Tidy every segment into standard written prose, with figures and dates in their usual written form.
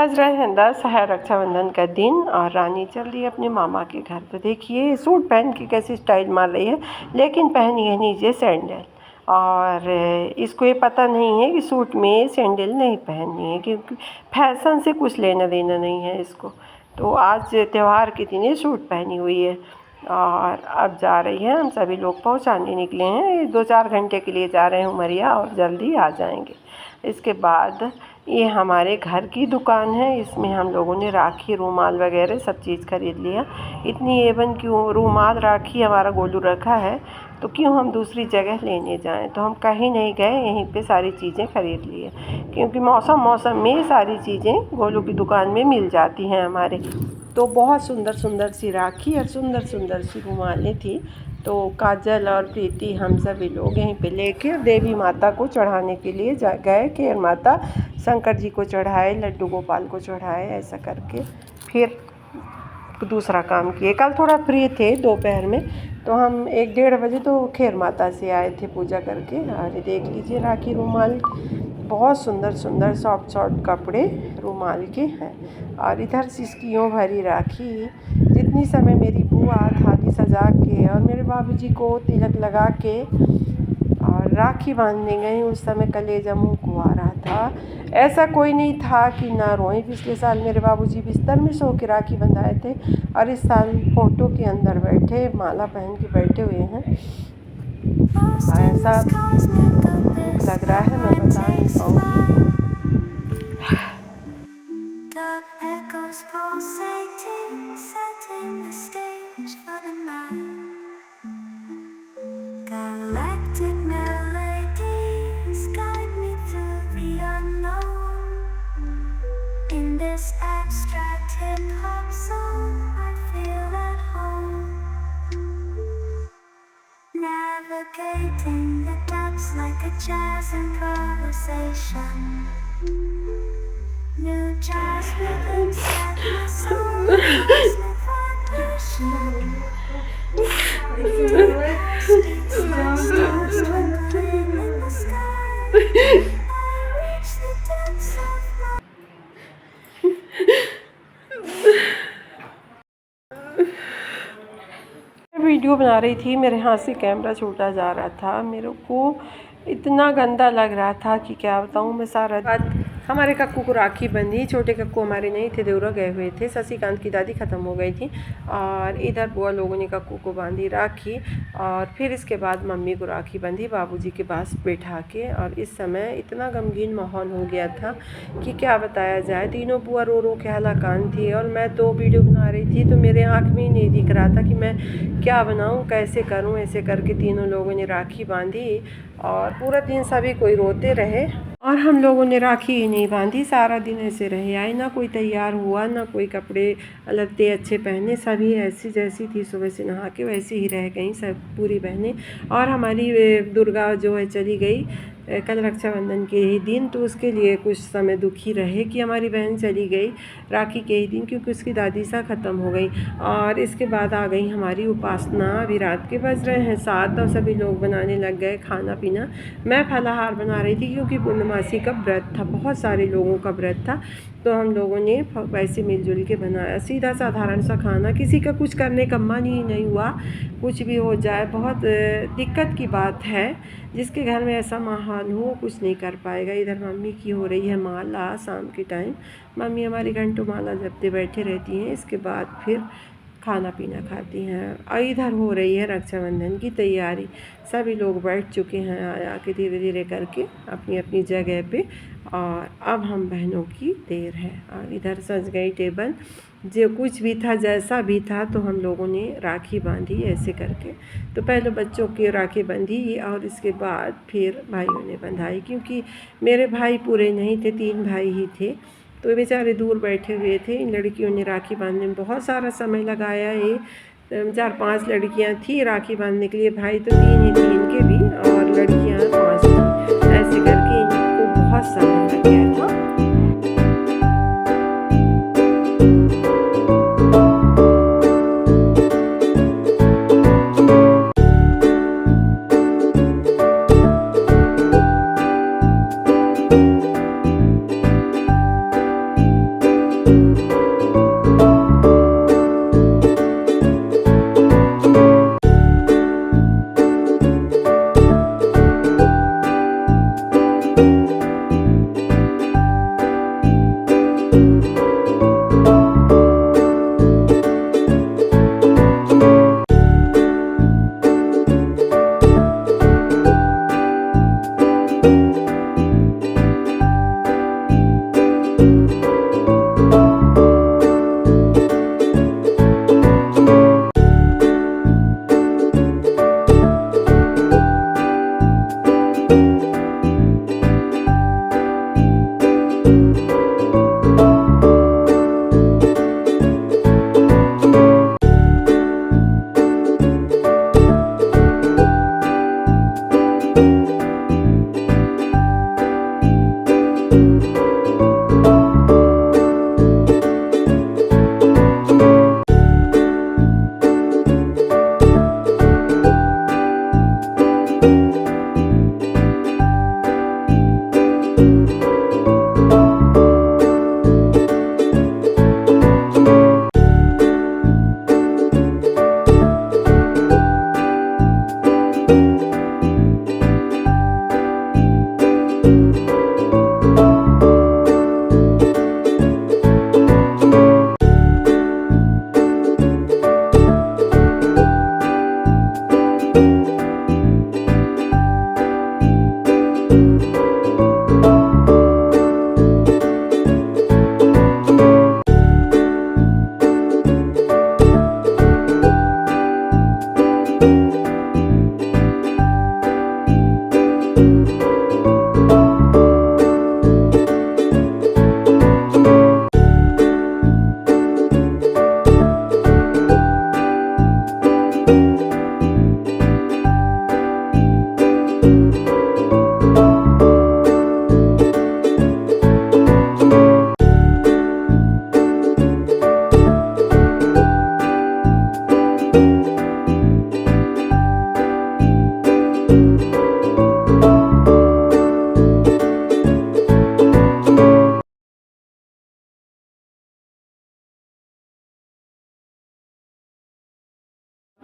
बज रहे हैं 10 है रक्षाबंधन का दिन और रानी चल रही है अपने मामा के घर। तो देखिए सूट पहन के कैसी स्टाइल मार रही है, लेकिन पहनी है नीचे सैंडल। और इसको ये पता नहीं है कि सूट में सैंडल नहीं पहननी है, क्योंकि फैशन से कुछ लेना देना नहीं है इसको। तो आज त्यौहार के दिन ये सूट पहनी हुई है और अब जा रही है। हम सभी लोग पहुंचाने निकले हैं, 2-4 घंटे के लिए जा रहे हैं उमरिया और जल्दी आ जाएंगे। इसके बाद ये हमारे घर की दुकान है, इसमें हम लोगों ने राखी, रुमाल वगैरह सब चीज़ खरीद लिया। इतनी एवन क्यों, रुमाल राखी हमारा गोलू रखा है तो क्यों हम दूसरी जगह लेने जाएं। तो हम कहीं नहीं गए, यहीं पे सारी चीज़ें खरीद लिए, क्योंकि मौसम में सारी चीज़ें गोलू की दुकान में मिल जाती हैं हमारे। तो बहुत सुंदर सुंदर सी राखी और सुंदर सुंदर सी रुमालें थी। तो काजल और प्रीति हम सभी लोग यहीं पे लेके देवी माता को चढ़ाने के लिए गए। खैर माता शंकर जी को चढ़ाए, लड्डू गोपाल को चढ़ाए, ऐसा करके फिर दूसरा काम किए। कल थोड़ा फ्री थे दोपहर में, तो हम 1-1:30 बजे तो खैर माता से आए थे पूजा करके। और देख लीजिए राखी रुमाल बहुत सुंदर सुंदर सॉफ्ट कपड़े रुमाल के हैं। और इधर सिसकियों भरी राखी, जितनी समय मेरी बुआ थाली सजा के और मेरे बाबूजी को तिलक लगा के और राखी बांधने गई, उस समय कलेजा मुँह को आ रहा था। ऐसा कोई नहीं था कि ना रोएं। पिछले साल मेरे बाबूजी बिस्तर में सो के राखी बंधाए थे और इस साल फ़ोटो के अंदर बैठे माला पहन के बैठे हुए हैं। ऐसा लग रहा है, मैं बता नहीं पाऊँगी। This abstract hip-hop song, I feel at home, navigating the depths like a jazz improvisation. New jazz rhythms set my soul, cosmic vibration. Stars twinkling in the sky, I reach the depths of video बना रही थी, मेरे हाथ से camera छूटा जा रहा था। मेरे को इतना गंदा लग रहा था कि क्या बताऊँ मैं। सारा बात हमारे कक्कू को राखी बंधी। छोटे कक्कू हमारे नहीं थे, देवरा गए हुए थे, शशिकांत की दादी ख़त्म हो गई थी। और इधर बुआ लोगों ने कक्कू को बांधी राखी और फिर इसके बाद मम्मी को राखी बंधी बाबूजी के पास बैठा के। और इस समय इतना गमगीन माहौल हो गया था कि क्या बताया जाए। तीनों बुआ रो रो के हलाकान थी और मैं तो वीडियो बना रही थी तो मेरे आँख में ही नहीं दिख रहा था कि मैं क्या बनाऊँ, कैसे करूँ। ऐसे करके तीनों लोगों ने राखी बांधी और पूरा दिन सभी कोई रोते रहे और हम लोगों ने राखी ही नहीं बांधी। सारा दिन ऐसे रहे आए, ना कोई तैयार हुआ, ना कोई कपड़े लत्ते अच्छे पहने। सभी ऐसी जैसी थी सुबह से नहा के वैसे ही रह गई सब पूरी बहनें। और हमारी दुर्गा जो है चली गई कल रक्षाबंधन के ही दिन, तो उसके लिए कुछ समय दुखी रहे कि हमारी बहन चली गई राखी के ही दिन, क्योंकि उसकी दादी सा ख़त्म हो गई। और इसके बाद आ गई हमारी उपासना। अभी रात के बज रहे हैं 7 और सभी लोग बनाने लग गए खाना पीना। मैं फलाहार बना रही थी क्योंकि पूर्णमासी का व्रत था, बहुत सारे लोगों का व्रत था। तो हम लोगों ने वैसे मिलजुल के बनाया सीधा साधारण सा खाना। किसी का कुछ करने का मन ही नहीं हुआ, कुछ भी हो जाए बहुत दिक्कत की बात है। जिसके घर में ऐसा माहौल हो कुछ नहीं कर पाएगा। इधर मम्मी की हो रही है माला शाम के टाइम। मम्मी हमारी घंटों माला जपते बैठे रहती हैं, इसके बाद फिर खाना पीना खाती हैं। और इधर हो रही है रक्षाबंधन की तैयारी। सभी लोग बैठ चुके हैं आया के धीरे धीरे करके अपनी अपनी जगह पे। और अब हम बहनों की देर है। और इधर सज गई टेबल, जो कुछ भी था जैसा भी था तो हम लोगों ने राखी बांधी ऐसे करके। तो पहले बच्चों की राखी बंधी और इसके बाद फिर भाइयों ने बंधाई, क्योंकि मेरे भाई पूरे नहीं थे, 3 भाई ही थे। तो बेचारे दूर बैठे हुए थे। इन लड़कियों ने राखी बांधने में बहुत सारा समय लगाया। ये 4-5 लड़कियां थी राखी बांधने के लिए। भाई तो 3 ही थे इनके भी और लड़कियां 5 थी। ऐसे करके इनको बहुत समय लग गया था।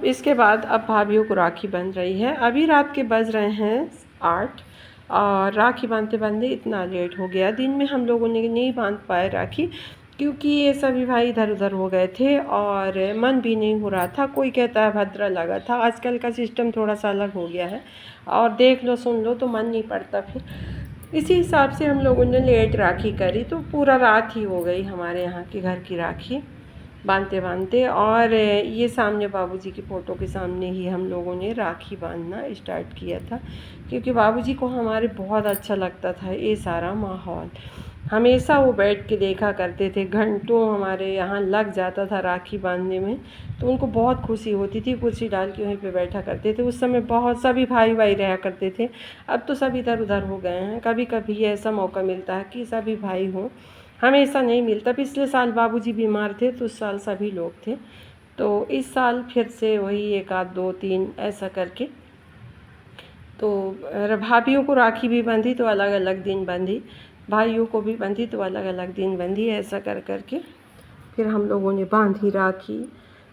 इसके बाद अब भाभीयों को राखी बंध रही है। अभी रात के बज रहे हैं 8 और राखी बांधते बांधते इतना लेट हो गया। दिन में हम लोगों ने नहीं बांध पाए राखी, क्योंकि ये सभी भाई इधर उधर हो गए थे और मन भी नहीं हो रहा था। कोई कहता है भद्रा लगा था। आजकल का सिस्टम थोड़ा सा अलग हो गया है और देख लो सुन लो तो मन नहीं पड़ता फिर। इसी हिसाब से हम लोगों ने लेट राखी करी, तो पूरा रात ही हो गई हमारे यहाँ के घर की राखी बांधते बांधते। और ये सामने बाबूजी की फ़ोटो के सामने ही हम लोगों ने राखी बांधना स्टार्ट किया था, क्योंकि बाबूजी को हमारे बहुत अच्छा लगता था ये सारा माहौल। हमेशा वो बैठ के देखा करते थे, घंटों हमारे यहाँ लग जाता था राखी बांधने में, तो उनको बहुत खुशी होती थी। कुर्सी डाल के वहीं पे बैठा करते थे। उस समय बहुत सभी भाई भाई रहा करते थे। अब तो सब इधर उधर हो गए हैं। कभी कभी ऐसा मौका मिलता है कि सभी भाई हों, हमेशा नहीं मिलता। पिछले साल बाबूजी बीमार थे तो उस साल सभी लोग थे, तो इस साल फिर से वही 1 आध 2 3 ऐसा करके। तो भाभीयों को राखी भी बंधी तो अलग अलग दिन बंधी, भाइयों को भी बंधी तो अलग अलग दिन बंधी। ऐसा कर करके फिर हम लोगों ने बांधी राखी।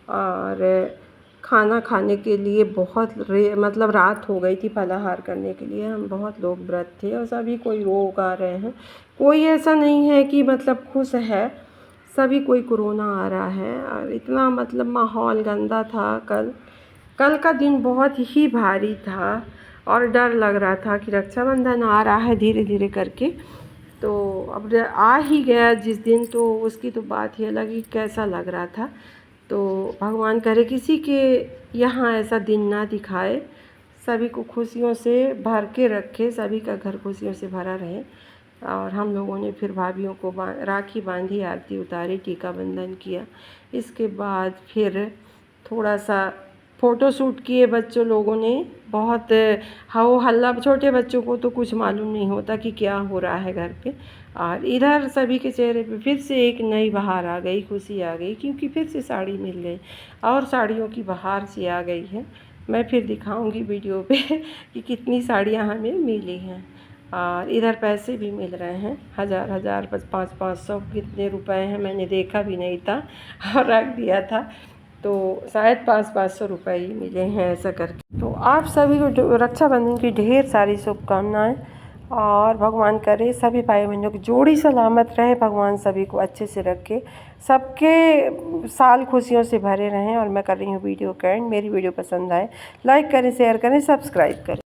और खाना खाने के लिए बहुत मतलब रात हो गई थी फलाहार करने के लिए। हम बहुत लोग व्रत थे और सभी कोई रोग आ रहे हैं। कोई ऐसा नहीं है कि मतलब खुश है, सभी कोई कोरोना आ रहा है। और इतना मतलब माहौल गंदा था। कल का दिन बहुत ही भारी था और डर लग रहा था कि रक्षाबंधन आ रहा है धीरे धीरे करके। तो अब आ ही गया जिस दिन, तो उसकी तो बात ही अलग ही कैसा लग रहा था। तो भगवान करे किसी के यहाँ ऐसा दिन ना दिखाए, सभी को खुशियों से भर के रखे, सभी का घर खुशियों से भरा रहे। और हम लोगों ने फिर भाभीयों को राखी बांधी, आरती उतारी, टीका बंधन किया। इसके बाद फिर थोड़ा सा फ़ोटो शूट किए बच्चों लोगों ने। बहुत हो हल्ला, छोटे बच्चों को तो कुछ मालूम नहीं होता कि क्या हो रहा है घर पे। और इधर सभी के चेहरे पे फिर से एक नई बहार आ गई, खुशी आ गई, क्योंकि फिर से साड़ी मिल गई और साड़ियों की बहार सी आ गई है। मैं फिर दिखाऊंगी वीडियो पे कि कितनी साड़ियाँ हमें मिली हैं। और इधर पैसे भी मिल रहे हैं, 1000 500 कितने रुपए हैं मैंने देखा भी नहीं था और रख दिया था, तो शायद 500 रुपये ही मिले हैं ऐसा करके। तो आप सभी को रक्षाबंधन की ढेर सारी शुभकामनाएं और भगवान करे सभी भाई बहनों की जोड़ी सलामत रहे, भगवान सभी को अच्छे से रखे, सबके साल खुशियों से भरे रहें। और मैं कर रही हूँ वीडियो का एंड। मेरी वीडियो पसंद आए लाइक करें, शेयर करें, सब्सक्राइब करें।